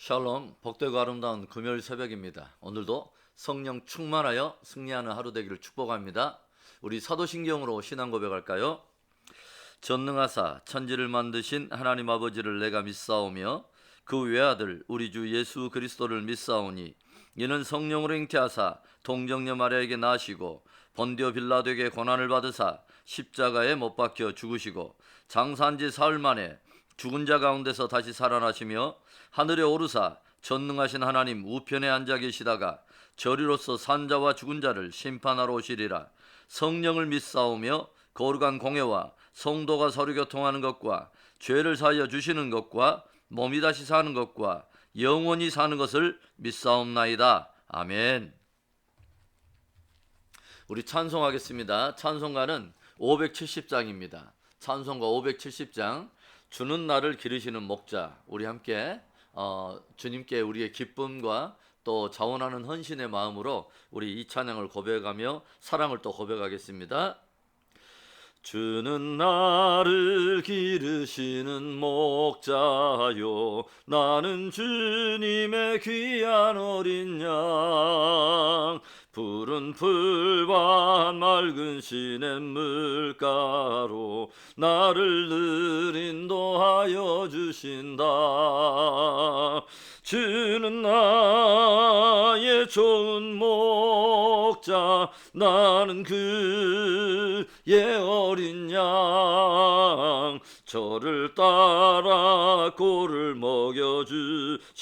샬롬, 복되고 아름다운 금요일 새벽입니다. 오늘도 성령 충만하여 승리하는 하루 되기를 축복합니다. 우리 사도신경으로 신앙 고백할까요? 전능하사 천지를 만드신 하나님 아버지를 내가 믿사오며 그 외아들 우리 주 예수 그리스도를 믿사오니 이는 성령으로 잉태하사 동정녀 마리아에게 나시고 본디오 빌라도에게 고난을 받으사 십자가에 못 박혀 죽으시고 장사한 지 사흘 만에 죽은 자 가운데서 다시 살아나시며 하늘에 오르사 전능하신 하나님 우편에 앉아 계시다가 저리로서 산자와 죽은 자를 심판하러 오시리라. 성령을 믿사오며 거룩한 공예와 성도가 서로 교통하는 것과 죄를 사하여 주시는 것과 몸이 다시 사는 것과 영원히 사는 것을 믿사옵나이다. 아멘. 우리 찬송하겠습니다. 찬송가는 570장입니다. 찬송가 570장, 주는 나를 기르시는 목자. 우리 함께 주님께 우리의 기쁨과 또 자원하는 헌신의 마음으로 우리 이 찬양을 고백하며 사랑을 또 고백하겠습니다. 주는 나를 기르시는 목자요, 나는 주님의 귀한 어린 양. 푸른 풀밭 맑은 시냇물가로 나를 늘 인도하여 주신다. 주는 나의 좋은 목자, 나는 그의 어린 양. 저를 따라 꼴을 먹여주시니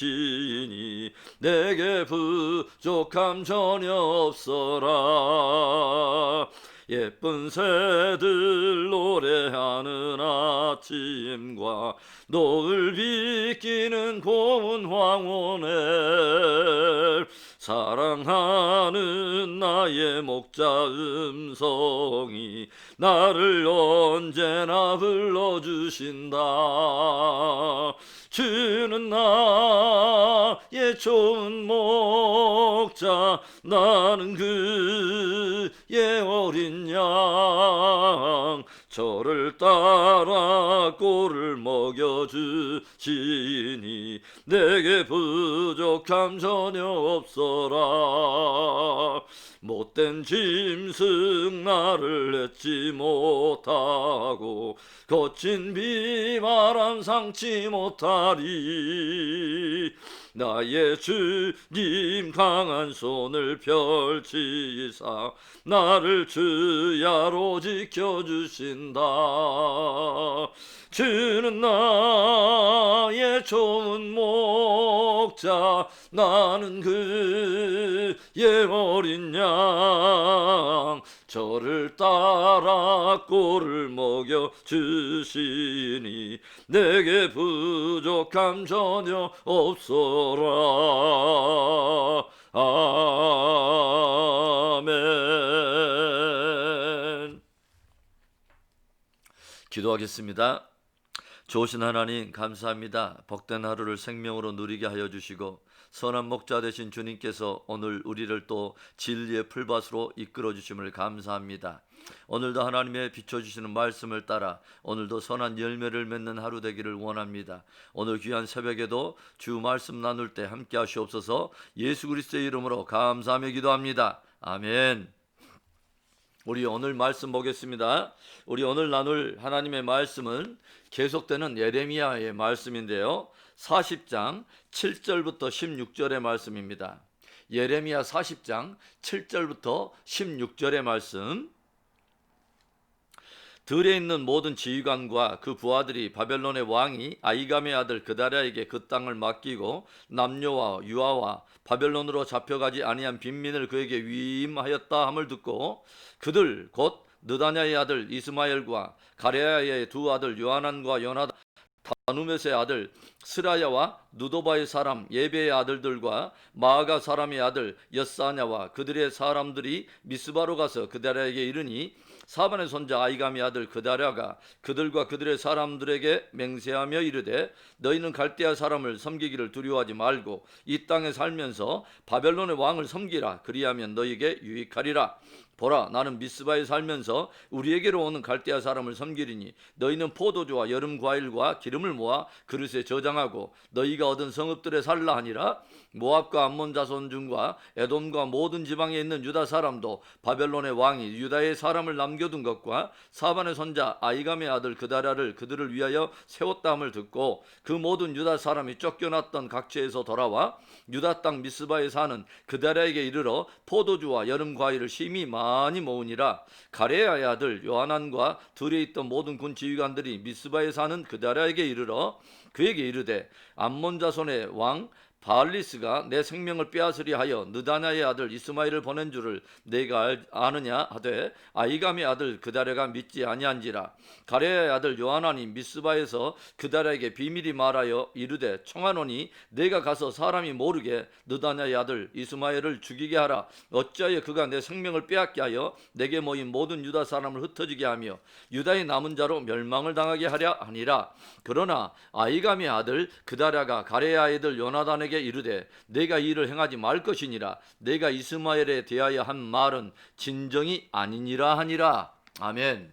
내게 부족함 전혀 없어라. 예쁜 새들 노래하는 아침과 노을 비끼는 고운 황혼에 사랑하는 나의 목자 음성이 나를 언제나 불러주신다. 주는 나의 좋은 목자, 나는 그의 어린 양. 저를 따라 꼴을 먹여주시니 내게 부족함 전혀 없어라. 못된 짐승 나를 잊지 못하고 거친 비바람 상치 못하리. 나의 주님 강한 손을 펼치사 나를 주야로 지켜주신다. 주는 나의 좋은 목자, 나는 그의 어린 양. 저를 따라 꼴을 먹여주시니 내게 부족함 전혀 없어라. 아멘. 기도하겠습니다. 좋으신 하나님 감사합니다. 복된 하루를 생명으로 누리게 하여 주시고 선한 목자 되신 주님께서 오늘 우리를 또 진리의 풀밭으로 이끌어 주심을 감사합니다. 오늘도 하나님의 비춰주시는 말씀을 따라 오늘도 선한 열매를 맺는 하루 되기를 원합니다. 오늘 귀한 새벽에도 주 말씀 나눌 때 함께 하시옵소서. 예수 그리스도의 이름으로 감사하며 기도합니다. 아멘. 우리 오늘 말씀 보겠습니다. 우리 오늘 나눌 하나님의 말씀은 계속되는 예레미야의 말씀인데요, 40장 7절부터 16절의 말씀입니다. 예레미야 40장 7절부터 16절의 말씀. 들에 있는 모든 지휘관과 그 부하들이 바벨론의 왕이 아이감의 아들 그다랴에게 그 땅을 맡기고 남녀와 유아와 바벨론으로 잡혀가지 아니한 빈민을 그에게 위임하였다 함을 듣고 그들 곧 느다냐의 아들 이스마엘과 가레야의 두 아들 요하난과 요나단, 다누메스의 아들 스라야와 누도바의 사람 예베의 아들들과 마아가 사람의 아들 엿사냐와 그들의 사람들이 미스바로 가서 그다랴에게 이르니 사반의 손자 아이감의 아들 그다랴가 그들과 그들의 사람들에게 맹세하며 이르되 너희는 갈대아 사람을 섬기기를 두려워하지 말고 이 땅에 살면서 바벨론의 왕을 섬기라. 그리하면 너희에게 유익하리라. 보라, 나는 미스바에 살면서 우리에게로 오는 갈대아 사람을 섬기리니 너희는 포도주와 여름 과일과 기름을 모아 그릇에 저장하고 너희가 얻은 성읍들에 살라 하니라. 모압과 암몬 자손 중과 에돔과 모든 지방에 있는 유다 사람도 바벨론의 왕이 유다의 사람을 남겨둔 것과 사반의 손자 아이감의 아들 그다랴를 그들을 위하여 세웠다함을 듣고 그 모든 유다 사람이 쫓겨났던 각지에서 돌아와 유다 땅 미스바에 사는 그다랴에게 이르러 포도주와 여름 과일을 심히 많이 모으니라. 가레야의 아들 요하난과 들에 있던 모든 군 지휘관들이 미스바에 사는 그다랴에게 이르러 그에게 이르되 암몬 자손의 왕 바알리스가 내 생명을 빼앗으려 하여 느다냐의 아들 이스마엘을 보낸 줄을 내가 아느냐 하되 아이감의 아들 그다랴가 믿지 아니한지라. 가레야의 아들 요하난이 미스바에서 그다랴에게 비밀이 말하여 이르되 청하노니 내가 가서 사람이 모르게 느다냐의 아들 이스마엘을 죽이게 하라. 어찌하여 그가 내 생명을 빼앗게 하여 내게 모인 모든 유다 사람을 흩어지게 하며 유다의 남은 자로 멸망을 당하게 하려 하니라. 그러나 아이감의 아들 그다랴가 가레야의 아들 요나단에게 이르되 내가 이 일을 행하지 말 것이니라. 내가 이스마엘에 대하여 한 말은 진정이 아니니라 하니라. 아멘.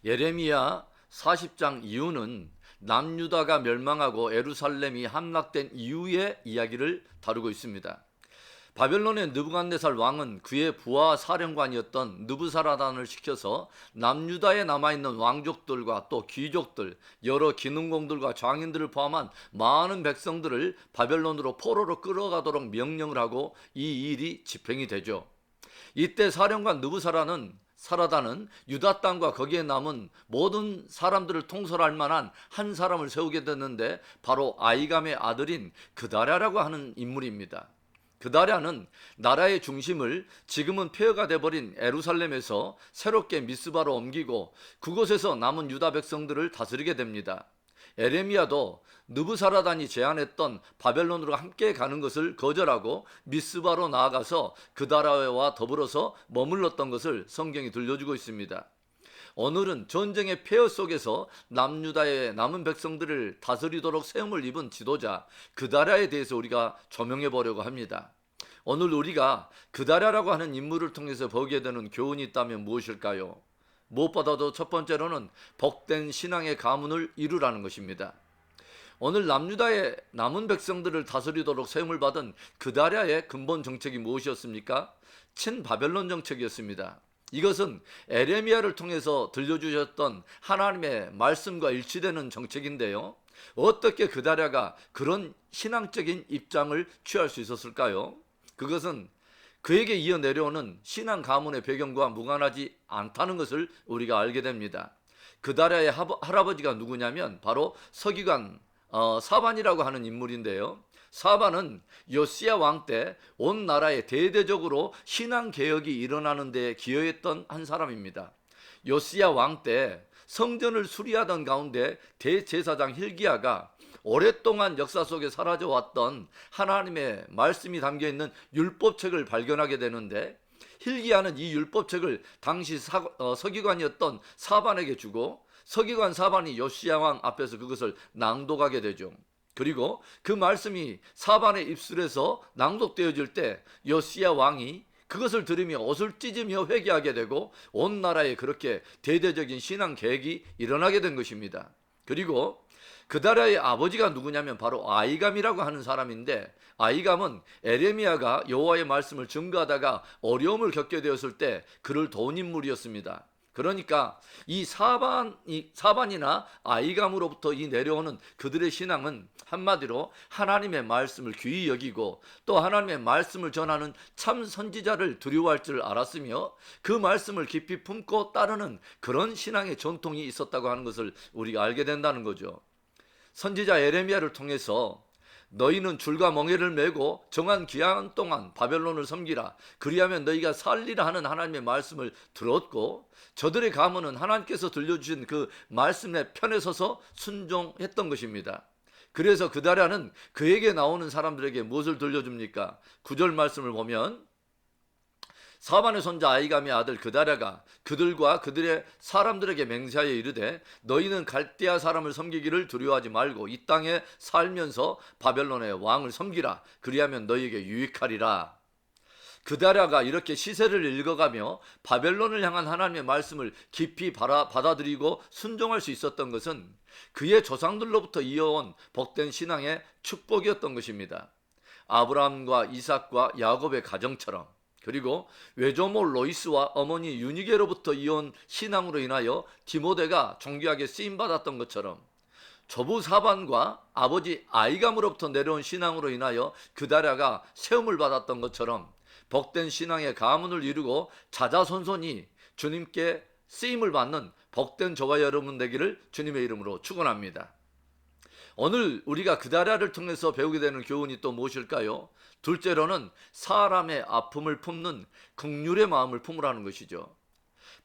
예레미야 40장 이후는 남유다가 멸망하고 예루살렘이 함락된 이후의 이야기를 다루고 있습니다. 바벨론의 느부갓네살 왕은 그의 부하 사령관이었던 느부사라단을 시켜서 남유다에 남아있는 왕족들과 또 귀족들, 여러 기능공들과 장인들을 포함한 많은 백성들을 바벨론으로 포로로 끌어가도록 명령을 하고 이 일이 집행이 되죠. 이때 사령관 느부사라단은 유다 땅과 거기에 남은 모든 사람들을 통솔할 만한 한 사람을 세우게 됐는데 바로 아이감의 아들인 그다랴라고 하는 인물입니다. 그다랴는 나라의 중심을 지금은 폐허가 돼버린 예루살렘에서 새롭게 미스바로 옮기고 그곳에서 남은 유다 백성들을 다스리게 됩니다. 에레미야도 느부사라단이 제안했던 바벨론으로 함께 가는 것을 거절하고 미스바로 나아가서 그다랴와 더불어서 머물렀던 것을 성경이 들려주고 있습니다. 오늘은 전쟁의 폐허 속에서 남유다의 남은 백성들을 다스리도록 세움을 입은 지도자 그다랴에 대해서 우리가 조명해 보려고 합니다. 오늘 우리가 그다랴라고 하는 인물을 통해서 보게 되는 교훈이 있다면 무엇일까요? 무엇보다도 첫 번째로는 복된 신앙의 가문을 이루라는 것입니다. 오늘 남유다의 남은 백성들을 다스리도록 세움을 받은 그다랴의 근본 정책이 무엇이었습니까? 친바벨론 정책이었습니다. 이것은 에레미야를 통해서 들려주셨던 하나님의 말씀과 일치되는 정책인데요. 어떻게 그다랴가 그런 신앙적인 입장을 취할 수 있었을까요? 그것은 그에게 이어 내려오는 신앙 가문의 배경과 무관하지 않다는 것을 우리가 알게 됩니다. 그다랴의 할아버지가 누구냐면 바로 서기관 사반이라고 하는 인물인데요. 사반은 요시야 왕 때 온 나라에 대대적으로 신앙 개혁이 일어나는 데 기여했던 한 사람입니다. 요시야 왕 때 성전을 수리하던 가운데 대제사장 hil기야가 오랫동안 역사 속에 사라져왔던 하나님의 말씀이 담겨있는 율법책을 발견하게 되는데 hil기야는 이 율법책을 당시 서기관이었던 사반에게 주고 서기관 사반이 요시야 왕 앞에서 그것을 낭독하게 되죠. 그리고 그 말씀이 사반의 입술에서 낭독되어질 때 요시야 왕이 그것을 들으며 옷을 찢으며 회개하게 되고 온 나라에 그렇게 대대적인 신앙 계획이 일어나게 된 것입니다. 그리고 그다랴의 아버지가 누구냐면 바로 아이감이라고 하는 사람인데 아이감은 에레미야가 여호와의 말씀을 증거하다가 어려움을 겪게 되었을 때 그를 도운 인물이었습니다. 그러니까 이 사반이나 아이감으로부터 이 내려오는 그들의 신앙은 한마디로 하나님의 말씀을 귀히 여기고 또 하나님의 말씀을 전하는 참 선지자를 두려워할 줄 알았으며 그 말씀을 깊이 품고 따르는 그런 신앙의 전통이 있었다고 하는 것을 우리가 알게 된다는 거죠. 선지자 에레미야를 통해서 너희는 줄과 멍에를 메고 정한 기한 동안 바벨론을 섬기라. 그리하면 너희가 살리라 하는 하나님의 말씀을 들었고 저들의 가문은 하나님께서 들려주신 그 말씀의 편에 서서 순종했던 것입니다. 그래서 그다랴는 그에게 나오는 사람들에게 무엇을 들려줍니까? 9절 말씀을 보면 사반의 손자 아이감의 아들 그다랴가 그들과 그들의 사람들에게 맹세하여 이르되 너희는 갈대아 사람을 섬기기를 두려워하지 말고 이 땅에 살면서 바벨론의 왕을 섬기라. 그리하면 너희에게 유익하리라. 그다랴가 이렇게 시세를 읽어가며 바벨론을 향한 하나님의 말씀을 깊이 받아들이고 순종할 수 있었던 것은 그의 조상들로부터 이어온 복된 신앙의 축복이었던 것입니다. 아브라함과 이삭과 야곱의 가정처럼, 그리고 외조모 로이스와 어머니 유니게로부터 이어온 신앙으로 인하여 디모데가 존귀하게 쓰임받았던 것처럼, 조부 사반과 아버지 아이감으로부터 내려온 신앙으로 인하여 그다랴가 세움을 받았던 것처럼 복된 신앙의 가문을 이루고 자자손손이 주님께 쓰임을 받는 복된 저와 여러분 되기를 주님의 이름으로 축원합니다. 오늘 우리가 그다랴를 통해서 배우게 되는 교훈이 또 무엇일까요? 둘째로는 사람의 아픔을 품는 긍휼의 마음을 품으라는 것이죠.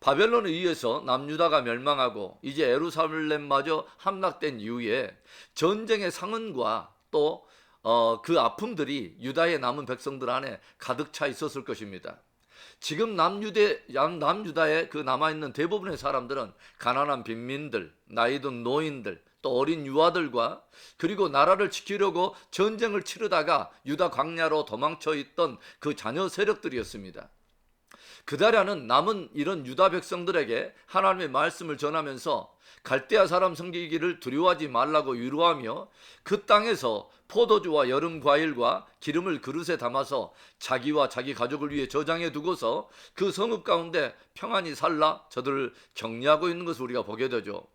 바벨론에 의해서 남유다가 멸망하고 이제 예루살렘마저 함락된 이후에 전쟁의 상흔과 또 그 아픔들이 유다의 남은 백성들 안에 가득 차 있었을 것입니다. 지금 남유다에 그 남아있는 대부분의 사람들은 가난한 빈민들, 나이든 노인들, 또 어린 유아들과 그리고 나라를 지키려고 전쟁을 치르다가 유다 광야로 도망쳐 있던 그 자녀 세력들이었습니다. 그다랴는 남은 이런 유다 백성들에게 하나님의 말씀을 전하면서 갈대아 사람 섬기기를 두려워하지 말라고 위로하며 그 땅에서 포도주와 여름 과일과 기름을 그릇에 담아서 자기와 자기 가족을 위해 저장해 두고서 그 성읍 가운데 평안히 살라 저들을 격려하고 있는 것을 우리가 보게 되죠.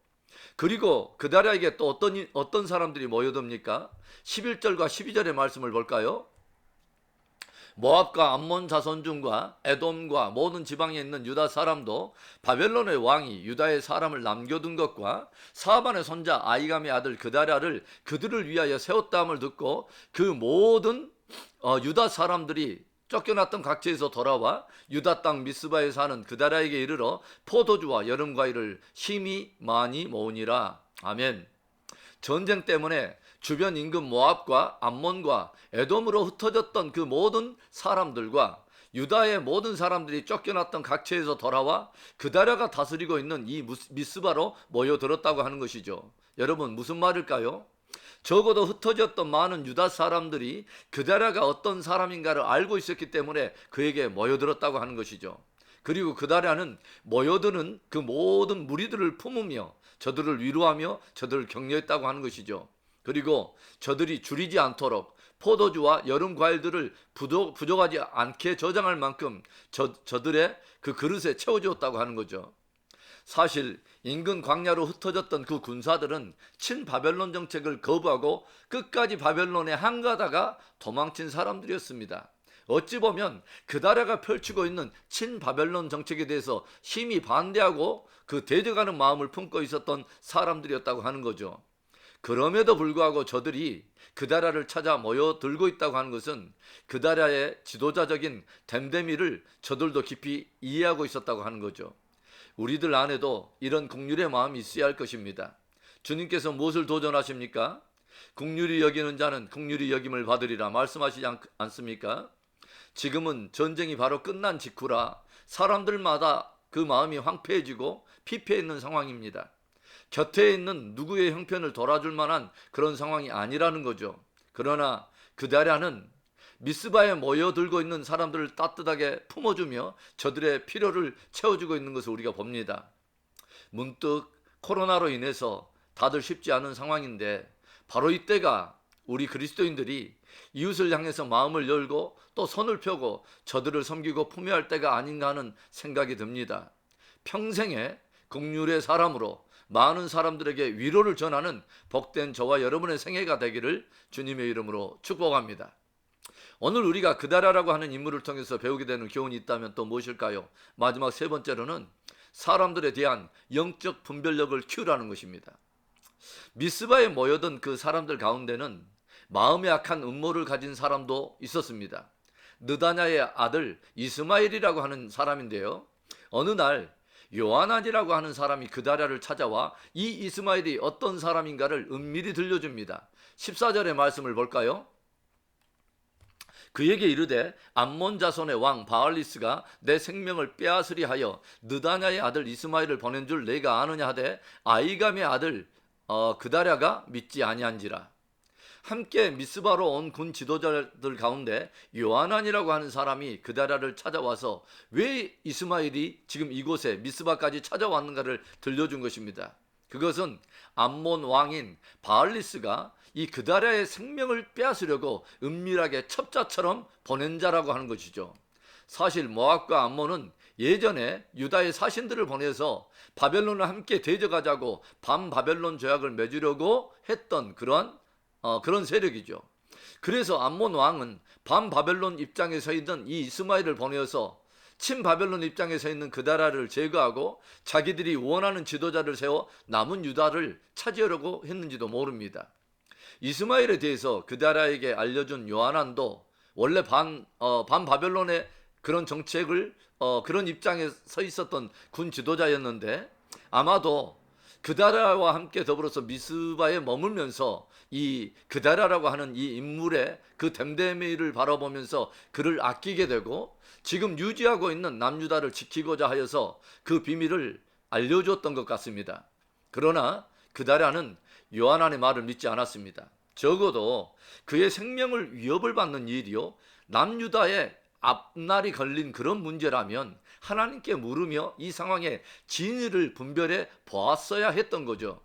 그리고 그다랴에게 또 어떤 사람들이 모여듭니까? 11절과 12절의 말씀을 볼까요? 모압과 암몬 자손 중과 에돔과 모든 지방에 있는 유다 사람도 바벨론의 왕이 유다의 사람을 남겨둔 것과 사반의 손자 아이감의 아들 그다랴를 그들을 위하여 세웠다함을 듣고 그 모든 유다 사람들이 쫓겨났던 각지에서 돌아와 유다 땅 미스바에 사는 그다랴에게 이르러 포도주와 여름 과일을 심히 많이 모으니라. 아멘. 전쟁 때문에 주변 인근 모압과 암몬과 에돔으로 흩어졌던 그 모든 사람들과 유다의 모든 사람들이 쫓겨났던 각처에서 돌아와 그다랴가 다스리고 있는 이 미스바로 모여들었다고 하는 것이죠. 여러분, 무슨 말일까요? 적어도 흩어졌던 많은 유다 사람들이 그다랴가 어떤 사람인가를 알고 있었기 때문에 그에게 모여들었다고 하는 것이죠. 그리고 그다랴는 모여드는 그 모든 무리들을 품으며 저들을 위로하며 저들을 격려했다고 하는 것이죠. 그리고 저들이 줄이지 않도록 포도주와 여름 과일들을 부족하지 않게 저장할 만큼 저들의 그 그릇에 채워주었다고 하는 거죠. 사실 인근 광야로 흩어졌던 그 군사들은 친바벨론 정책을 거부하고 끝까지 바벨론에 항가다가 도망친 사람들이었습니다. 어찌 보면 그다랴가 펼치고 있는 친바벨론 정책에 대해서 심히 반대하고 그 대적하는 마음을 품고 있었던 사람들이었다고 하는 거죠. 그럼에도 불구하고 저들이 그다랴를 찾아 모여들고 있다고 하는 것은 그다랴의 지도자적인 댐데미를 저들도 깊이 이해하고 있었다고 하는 거죠. 우리들 안에도 이런 긍휼의 마음이 있어야 할 것입니다. 주님께서 무엇을 도전하십니까? 긍휼히 여기는 자는 긍휼히 여김을 받으리라 말씀하시지 않습니까? 지금은 전쟁이 바로 끝난 직후라 사람들마다 그 마음이 황폐해지고 피폐해 있는 상황입니다. 곁에 있는 누구의 형편을 돌아줄 만한 그런 상황이 아니라는 거죠. 그러나 그다랴는 미스바에 모여들고 있는 사람들을 따뜻하게 품어주며 저들의 필요를 채워주고 있는 것을 우리가 봅니다. 문득 코로나로 인해서 다들 쉽지 않은 상황인데 바로 이때가 우리 그리스도인들이 이웃을 향해서 마음을 열고 또 손을 펴고 저들을 섬기고 품어야 할 때가 아닌가 하는 생각이 듭니다. 평생에 긍휼의 사람으로 많은 사람들에게 위로를 전하는 복된 저와 여러분의 생애가 되기를 주님의 이름으로 축복합니다. 오늘 우리가 그다랴라고 하는 인물을 통해서 배우게 되는 교훈이 있다면 또 무엇일까요? 마지막 세 번째로는 사람들에 대한 영적 분별력을 키우라는 것입니다. 미스바에 모여든 그 사람들 가운데는 마음에 악한 음모를 가진 사람도 있었습니다. 느다냐의 아들 이스마엘이라고 하는 사람인데요. 어느 날 요하난이라고 하는 사람이 그다랴를 찾아와 이 이스마엘이 어떤 사람인가를 은밀히 들려줍니다. 14절의 말씀을 볼까요? 그에게 이르되 암몬 자손의 왕 바알리스가 내 생명을 빼앗으리 하여 느다냐의 아들 이스마엘을 보낸 줄 내가 아느냐 하되 아이감의 아들 그다랴가 믿지 아니한지라. 함께 미스바로 온 군 지도자들 가운데 요하난이라고 하는 사람이 그다라를 찾아와서 왜 이스마엘이 지금 이곳에 미스바까지 찾아왔는가를 들려준 것입니다. 그것은 암몬 왕인 바알리스가 이 그다라의 생명을 빼앗으려고 은밀하게 첩자처럼 보낸 자라고 하는 것이죠. 사실 모압과 암몬은 예전에 유다의 사신들을 보내서 바벨론과 함께 대적하자고 반바벨론 조약을 맺으려고 했던 그런 세력이죠. 그래서 암몬 왕은 반바벨론 입장에 서 있는 이 이스마엘을 보내서 친바벨론 입장에 서 있는 그다라를 제거하고 자기들이 원하는 지도자를 세워 남은 유다를 차지하려고 했는지도 모릅니다. 이스마엘에 대해서 그다라에게 알려준 요하난도 원래 반바벨론의 그런 정책을 그런 입장에 서 있었던 군 지도자였는데 아마도 그다라와 함께 더불어서 미스바에 머물면서 이 그다라라고 하는 이 인물의 그 댐댐이를 바라보면서 그를 아끼게 되고 지금 유지하고 있는 남유다를 지키고자 하여서 그 비밀을 알려줬던 것 같습니다. 그러나 그다라는 요하난의 말을 믿지 않았습니다. 적어도 그의 생명을 위협을 받는 일이요 남유다의 앞날이 걸린 그런 문제라면 하나님께 물으며 이 상황의 진위를 분별해 보았어야 했던 거죠.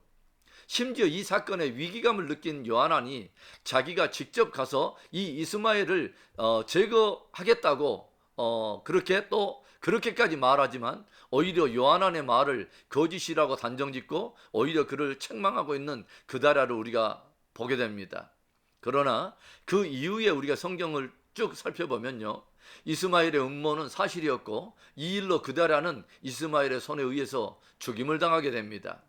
심지어 이 사건에 위기감을 느낀 요하난이 자기가 직접 가서 이 이스마엘을 제거하겠다고 그렇게까지 말하지만 오히려 요하난의 말을 거짓이라고 단정짓고 오히려 그를 책망하고 있는 그다라를 우리가 보게 됩니다. 그러나 그 이후에 우리가 성경을 쭉 살펴보면요, 이스마엘의 음모는 사실이었고 이 일로 그다라는 이스마엘의 손에 의해서 죽임을 당하게 됩니다.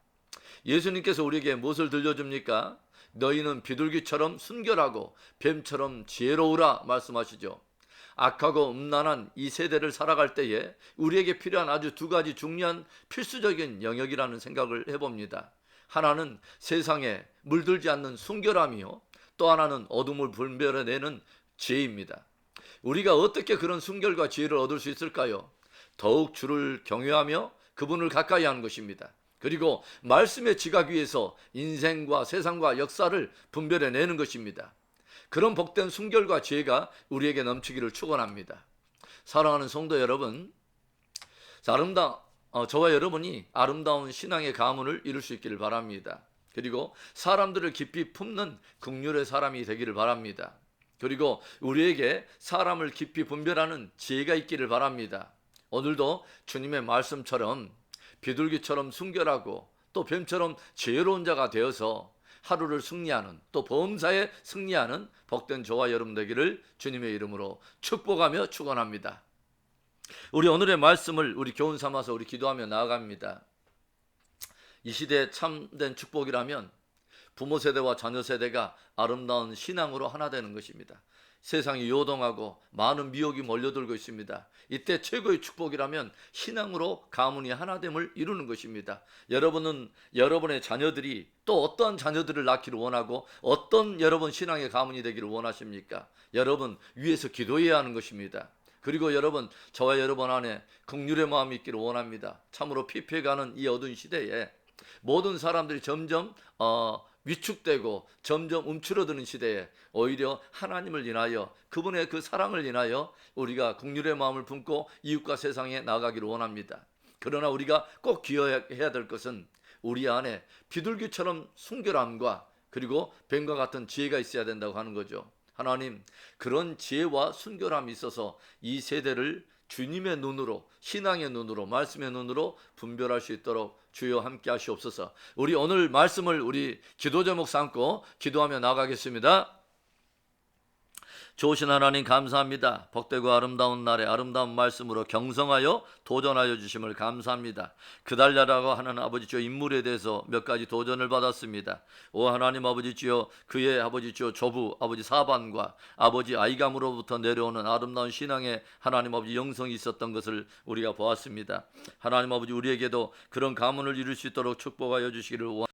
예수님께서 우리에게 무엇을 들려줍니까? 너희는 비둘기처럼 순결하고 뱀처럼 지혜로우라 말씀하시죠. 악하고 음란한 이 세대를 살아갈 때에 우리에게 필요한 아주 두 가지 중요한 필수적인 영역이라는 생각을 해봅니다. 하나는 세상에 물들지 않는 순결함이요, 또 하나는 어둠을 분별해내는 지혜입니다. 우리가 어떻게 그런 순결과 지혜를 얻을 수 있을까요? 더욱 주를 경외하며 그분을 가까이 하는 것입니다. 그리고 말씀의 지각 위에서 인생과 세상과 역사를 분별해내는 것입니다. 그런 복된 순결과 지혜가 우리에게 넘치기를 축원합니다. 사랑하는 성도 여러분, 저와 여러분이 아름다운 신앙의 가문을 이룰 수 있기를 바랍니다. 그리고 사람들을 깊이 품는 긍휼의 사람이 되기를 바랍니다. 그리고 우리에게 사람을 깊이 분별하는 지혜가 있기를 바랍니다. 오늘도 주님의 말씀처럼 비둘기처럼 순결하고 또 뱀처럼 지혜로운 자가 되어서 하루를 승리하는, 또 범사에 승리하는 복된 저와 여러분 되기를 주님의 이름으로 축복하며 축원합니다. 우리 오늘의 말씀을 우리 교훈 삼아서 우리 기도하며 나아갑니다. 이 시대의 참된 축복이라면 부모 세대와 자녀 세대가 아름다운 신앙으로 하나 되는 것입니다. 세상이 요동하고 많은 미혹이 몰려들고 있습니다. 이때 최고의 축복이라면 신앙으로 가문이 하나됨을 이루는 것입니다. 여러분은 여러분의 자녀들이 또 어떠한 자녀들을 낳기를 원하고 어떤 여러분 신앙의 가문이 되기를 원하십니까? 여러분 위에서 기도해야 하는 것입니다. 그리고 여러분, 저와 여러분 안에 긍휼의 마음이 있기를 원합니다. 참으로 피폐해가는 이 어두운 시대에 모든 사람들이 점점 위축되고 점점 움츠러드는 시대에 오히려 하나님을 인하여 그분의 그 사랑을 인하여 우리가 긍휼의 마음을 품고 이웃과 세상에 나아가기를 원합니다. 그러나 우리가 꼭 기억해야 될 것은 우리 안에 비둘기처럼 순결함과 그리고 뱀과 같은 지혜가 있어야 된다고 하는 거죠. 하나님, 그런 지혜와 순결함이 있어서 이 세대를 주님의 눈으로, 신앙의 눈으로, 말씀의 눈으로 분별할 수 있도록 주여 함께 하시옵소서. 우리 오늘 말씀을 우리 기도 제목 삼고 기도하며 나가겠습니다. 좋으신 하나님 감사합니다. 복되고 아름다운 날에 아름다운 말씀으로 경성하여 도전하여 주심을 감사합니다. 그달랴라고 하는 아버지 주여 인물에 대해서 몇 가지 도전을 받았습니다. 오 하나님 아버지 주여 그의 아버지 주여 조부 아버지 사반과 아버지 아이감으로부터 내려오는 아름다운 신앙의 하나님 아버지 영성이 있었던 것을 우리가 보았습니다. 하나님 아버지 우리에게도 그런 가문을 이룰 수 있도록 축복하여 주시기를 원합니다.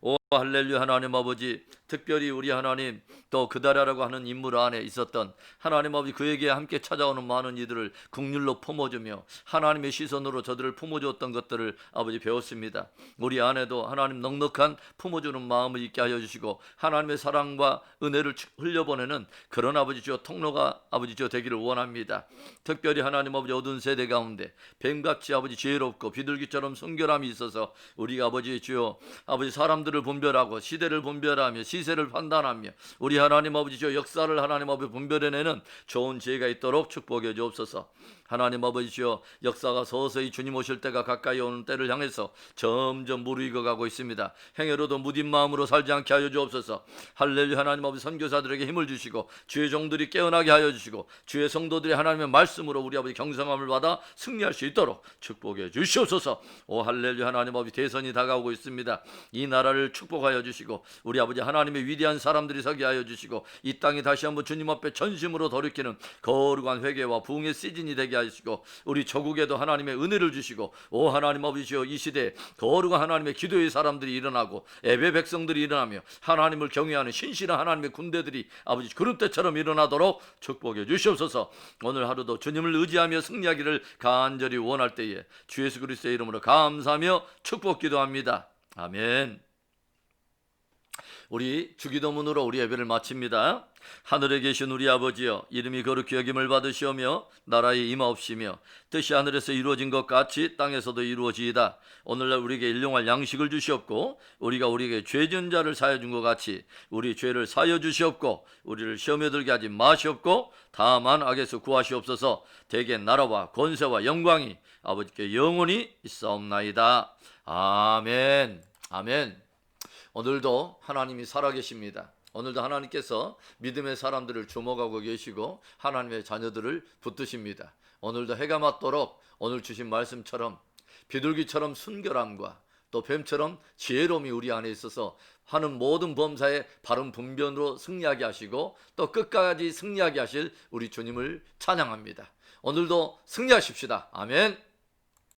오 할렐루야. 하나님 아버지, 특별히 우리 하나님 또 그다라라고 하는 인물 안에 있었던 하나님 아버지 그에게 함께 찾아오는 많은 이들을 긍휼로 품어주며 하나님의 시선으로 저들을 품어주었던 것들을 아버지 배웠습니다. 우리 안에도 하나님 넉넉한 품어주는 마음을 있게 하여 주시고 하나님의 사랑과 은혜를 흘려보내는 그런 아버지 주여 통로가 아버지 주여 되기를 원합니다. 특별히 하나님 아버지 어두운 세대 가운데 뱀같이 아버지 지혜롭고 비둘기처럼 순결함이 있어서 우리가 아버지 주여 아버지 사람들을 분별하고 시대를 분별하며 시세를 판단하며 우리 하나님 아버지 주여 역사를 하나님 아버지 분별해내는 좋은 지혜가 있도록 축복해 주옵소서. 하나님 아버지 주여 역사가 서서히 주님 오실 때가 가까이 오는 때를 향해서 점점 무르익어가고 있습니다. 행여로도 무딘 마음으로 살지 않게 하여 주옵소서. 할렐루야. 하나님 아버지 선교사들에게 힘을 주시고 주의 종들이 깨어나게 하여 주시고 주의 성도들이 하나님의 말씀으로 우리 아버지 경성함을 받아 승리할 수 있도록 축복해 주시옵소서. 오 할렐루야. 하나님 아버지 대선이 다가오고 있습니다. 이 나라를 축복하여 주시고 우리 아버지 하나님의 위대한 사람들이 서게 하여 주시고 이 땅이 다시 한번 주님 앞에 전심으로 돌이키는 거룩한 회개와 부흥의 시즌이 되게 하시고 우리 조국에도 하나님의 은혜를 주시고 오 하나님 아버지여 이 시대에 거룩한 하나님의 기도의 사람들이 일어나고 예배 백성들이 일어나며 하나님을 경외하는 신실한 하나님의 군대들이 아버지 구름대처럼 일어나도록 축복해 주시옵소서. 오늘 하루도 주님을 의지하며 승리하기를 간절히 원할 때에 주 예수 그리스도의 이름으로 감사하며 축복 기도합니다. 아멘. 우리 주기도문으로 우리 예배를 마칩니다. 하늘에 계신 우리 아버지여 이름이 거룩히 여김을 받으시오며 나라에 임하옵시며 뜻이 하늘에서 이루어진 것 같이 땅에서도 이루어지이다. 오늘날 우리에게 일용할 양식을 주시옵고 우리가 우리에게 죄 지은 자를 사하여 준 것 같이 우리 죄를 사하여 주시옵고 우리를 시험에 들게 하지 마시옵고 다만 악에서 구하시옵소서. 대개 나라와 권세와 영광이 아버지께 영원히 있사옵나이다. 아멘. 아멘. 오늘도 하나님이 살아계십니다. 오늘도 하나님께서 믿음의 사람들을 주목하고 계시고 하나님의 자녀들을 붙드십니다. 오늘도 해가 맞도록 오늘 주신 말씀처럼 비둘기처럼 순결함과 또 뱀처럼 지혜로움이 우리 안에 있어서 하는 모든 범사에 바른 분별으로 승리하게 하시고 또 끝까지 승리하게 하실 우리 주님을 찬양합니다. 오늘도 승리하십시다. 아멘.